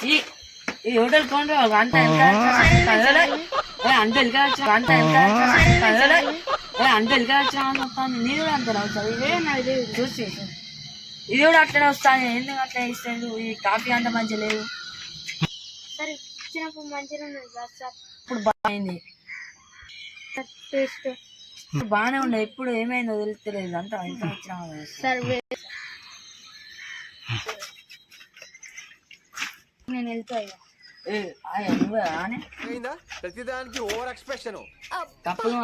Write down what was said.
ఈ hotel counter గంట ఎంత అంటే గంట ఎంత నేను కూడా అంత రావచ్చు చూసి ఇది కూడా అట్లనే వస్తాను. ఎందుకు అట్లా ఇస్తాను? ఈ కాఫీ అంత మంచిగా లేదు. సరే ఇచ్చినప్పుడు మంచిగా ఉన్నది కదా సార్. ఇప్పుడు బాగుంది, టేస్ట్ ఇప్పుడు బాగానే ఉండే. ఇప్పుడు ఏమైందో తెలుస్తలేదు. అంతా ఎంత వచ్చినా సార్. నేను వెళ్తా ప్రతిదానికి ఓవర్ ఎక్స్ప్రెషన్ తప్పులు